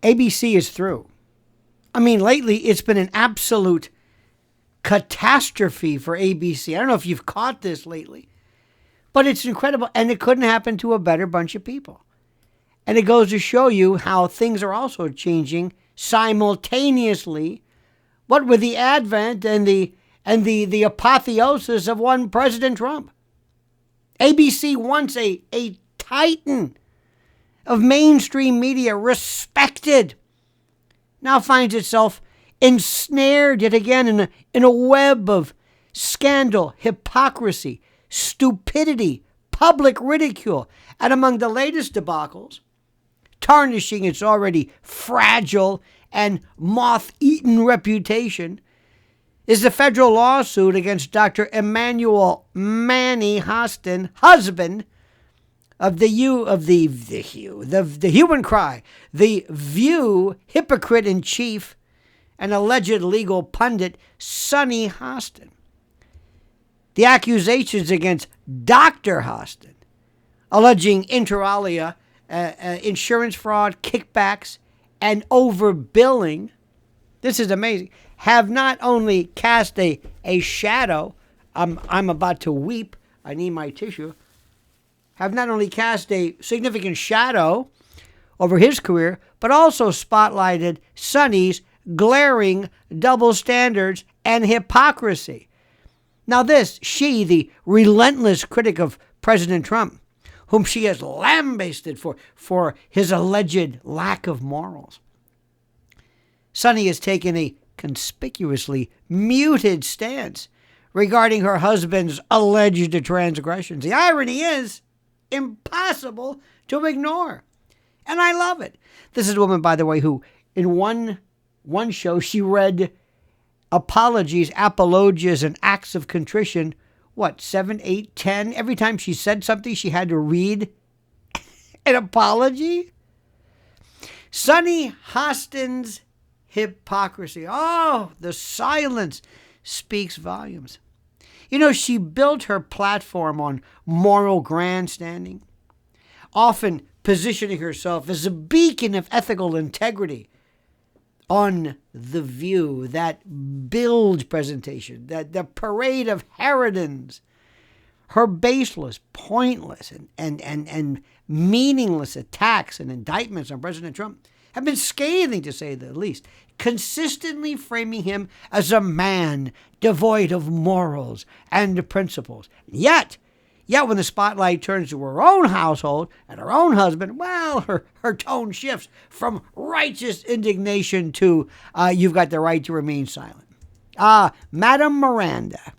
ABC is through. I mean, lately it's been an absolute catastrophe for ABC. I don't know if you've caught this lately, but it's incredible. And it couldn't happen to a better bunch of people. And it goes to show you how things are also changing simultaneously. What with the advent and the apotheosis of one President Trump. ABC, once a titan of mainstream media, respected, now finds itself ensnared yet again in a web of scandal, hypocrisy, stupidity, public ridicule, and among the latest debacles, tarnishing its already fragile and moth-eaten reputation, is the federal lawsuit against Dr. Emmanuel Manny Hostin, husband of the human cry, the View hypocrite in chief and alleged legal pundit Sunny Hostin. The accusations against Dr. Hostin, alleging inter alia insurance fraud, kickbacks, and overbilling, this is amazing, have not only cast a shadow, I'm about to weep, I need my tissue, have not only cast a significant shadow over his career, but also spotlighted Sunny's glaring double standards and hypocrisy. Now this, she, the relentless critic of President Trump, whom she has lambasted for his alleged lack of morals. Sunny has taken a conspicuously muted stance regarding her husband's alleged transgressions. The irony is impossible to ignore. And I love it. This is a woman, by the way, who in one show she read apologies, apologias, and acts of contrition, 7, 8, 10? Every time she said something, she had to read an apology? Sunny Hostin's hypocrisy. Oh, the silence speaks volumes. You know, she built her platform on moral grandstanding, often positioning herself as a beacon of ethical integrity on The View, that bilge presentation, that the parade of harridans. Her baseless, pointless, and meaningless attacks and indictments on President Trump have been scathing, to say the least, consistently framing him as a man devoid of morals and principles. Yet when the spotlight turns to her own household and her own husband, well, her tone shifts from righteous indignation to you've got the right to remain silent. Madam Miranda.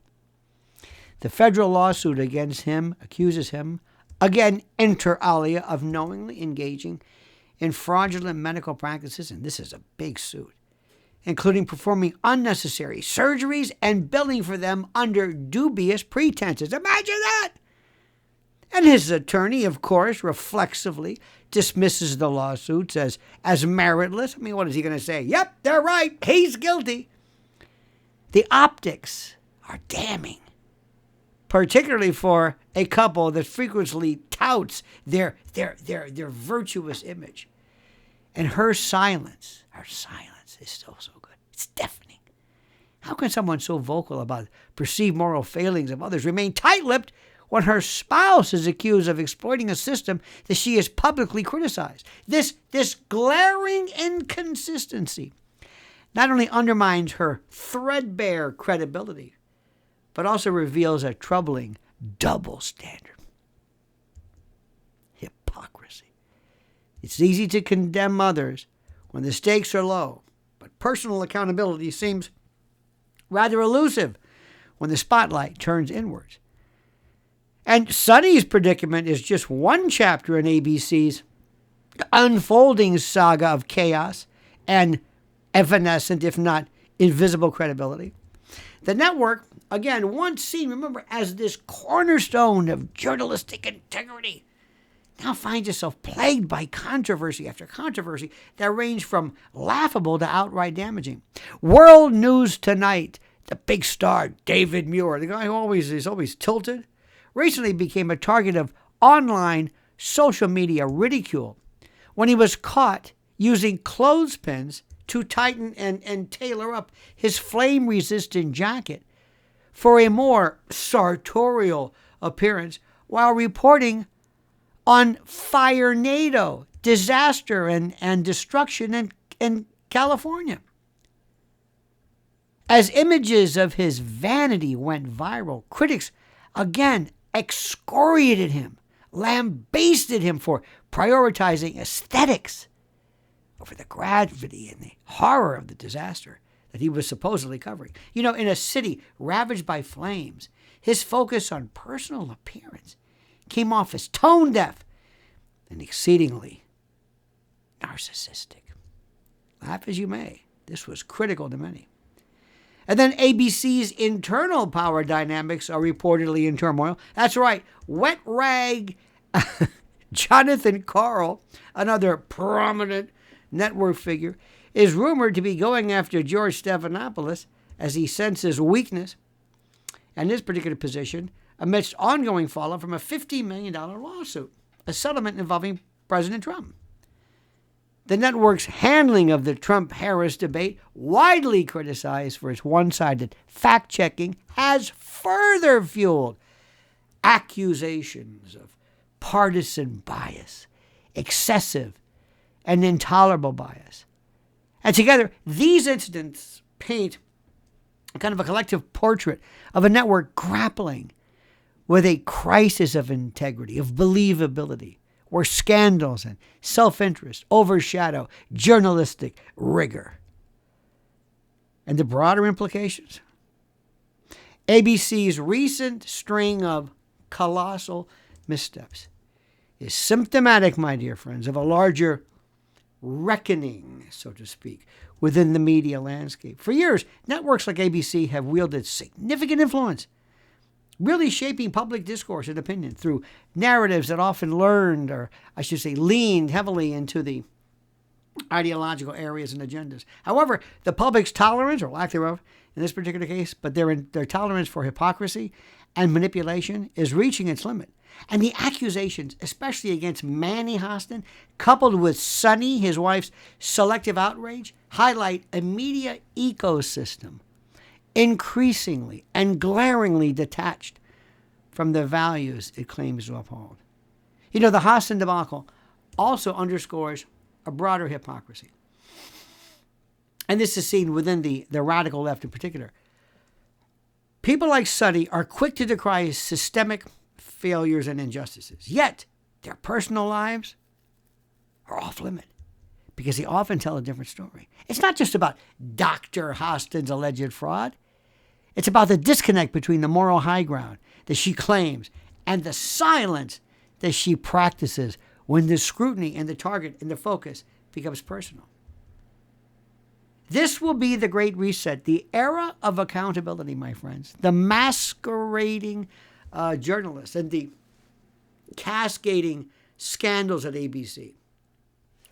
The federal lawsuit against him accuses him, again inter alia, of knowingly engaging in fraudulent medical practices, and this is a big suit, including performing unnecessary surgeries and billing for them under dubious pretenses. Imagine that! And his attorney, of course, reflexively dismisses the lawsuits as meritless. I mean, what is he going to say? Yep, they're right. He's guilty. The optics are damning, particularly for a couple that frequently touts their virtuous image. And her silence is still so good. It's deafening. How can someone so vocal about perceived moral failings of others remain tight-lipped when her spouse is accused of exploiting a system that she has publicly criticized? This glaring inconsistency not only undermines her threadbare credibility, but also reveals a troubling double standard. Hypocrisy. It's easy to condemn others when the stakes are low, but personal accountability seems rather elusive when the spotlight turns inwards. And Sunny's predicament is just one chapter in ABC's unfolding saga of chaos and evanescent, if not invisible, credibility. The network, again, once seen, remember, as this cornerstone of journalistic integrity, now finds itself plagued by controversy after controversy that range from laughable to outright damaging. World News Tonight, the big star David Muir, the guy who is always tilted, recently became a target of online social media ridicule when he was caught using clothespins to tighten and tailor up his flame-resistant jacket for a more sartorial appearance while reporting on fire-nado, disaster and destruction in California. As images of his vanity went viral, critics again excoriated him, lambasted him for prioritizing aesthetics over the gravity and the horror of the disaster that he was supposedly covering. You know, in a city ravaged by flames, his focus on personal appearance came off as tone-deaf and exceedingly narcissistic. Laugh as you may, this was critical to many. And then ABC's internal power dynamics are reportedly in turmoil. That's right, wet rag Jonathan Karl, another prominent network figure, is rumored to be going after George Stephanopoulos as he senses weakness and his particular position amidst ongoing fallout from a $50 million lawsuit, a settlement involving President Trump. The network's handling of the Trump-Harris debate, widely criticized for its one-sided fact-checking, has further fueled accusations of partisan bias, excessive and intolerable bias. And together, these incidents paint a kind of a collective portrait of a network grappling with a crisis of integrity, of believability, where scandals and self-interest overshadow journalistic rigor. And the broader implications? ABC's recent string of colossal missteps is symptomatic, my dear friends, of a larger reckoning, so to speak, within the media landscape. For years, networks like ABC have wielded significant influence, really shaping public discourse and opinion through narratives that often leaned heavily into the ideological areas and agendas. However, the public's tolerance, or lack thereof, in this particular case, but their tolerance for hypocrisy and manipulation is reaching its limit. And the accusations, especially against Manny Hostin, coupled with Sunny, his wife's selective outrage, highlight a media ecosystem increasingly and glaringly detached from the values it claims to uphold. You know, the Hostin debacle also underscores a broader hypocrisy. And this is seen within the radical left in particular. People like Sunny are quick to decry systemic failures and injustices, yet their personal lives are off limit because they often tell a different story. It's not just about Dr. Hostin's alleged fraud. It's about the disconnect between the moral high ground that she claims and the silence that she practices when the scrutiny and the target and the focus becomes personal. This will be the great reset, the era of accountability, my friends. The masquerading journalists and the cascading scandals at ABC,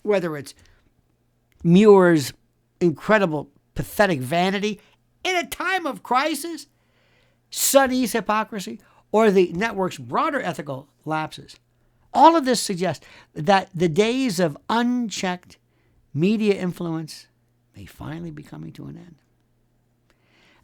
whether it's Muir's incredible, pathetic vanity in a time of crisis, Sunny's hypocrisy, or the network's broader ethical lapses. All of this suggests that the days of unchecked media influence may finally be coming to an end.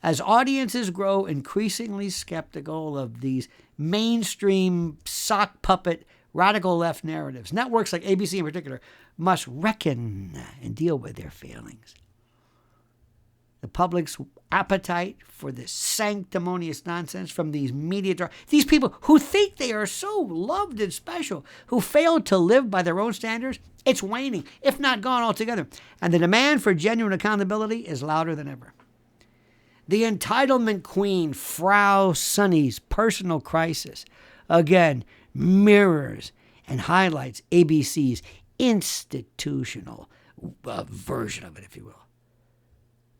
As audiences grow increasingly skeptical of these mainstream sock puppet radical left narratives, networks like ABC in particular must reckon and deal with their failings. The public's appetite for this sanctimonious nonsense from these these people who think they are so loved and special, who fail to live by their own standards, it's waning, if not gone altogether. And the demand for genuine accountability is louder than ever. The entitlement queen, Frau Sunny's personal crisis, again, mirrors and highlights ABC's institutional version of it, if you will.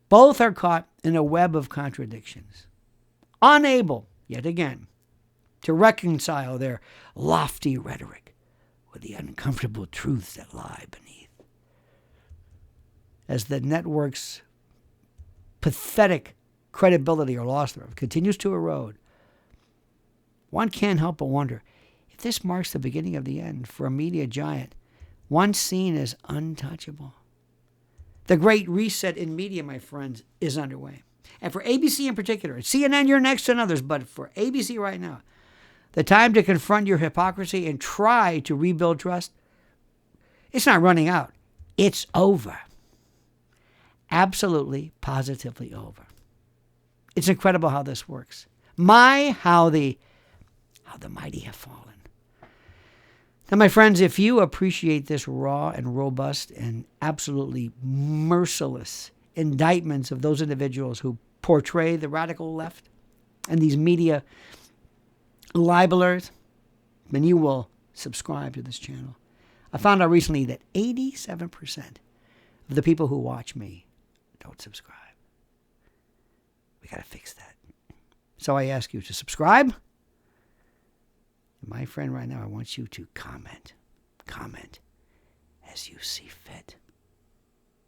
Both are caught in a web of contradictions, unable, yet again, to reconcile their lofty rhetoric with the uncomfortable truths that lie beneath. As the network's pathetic credibility or loss thereof continues to erode, one can't help but wonder if this marks the beginning of the end for a media giant once seen as untouchable. The great reset in media, my friends, is underway. And for ABC in particular, CNN, you're next and others, but for ABC right now, the time to confront your hypocrisy and try to rebuild trust, it's not running out. It's over. Absolutely, positively over. It's incredible how this works. How the mighty have fallen. Now, my friends, if you appreciate this raw and robust and absolutely merciless indictments of those individuals who portray the radical left and these media libelers, then you will subscribe to this channel. I found out recently that 87% of the people who watch me don't subscribe. We got to fix that. So I ask you to subscribe. My friend, right now, I want you to comment. Comment as you see fit.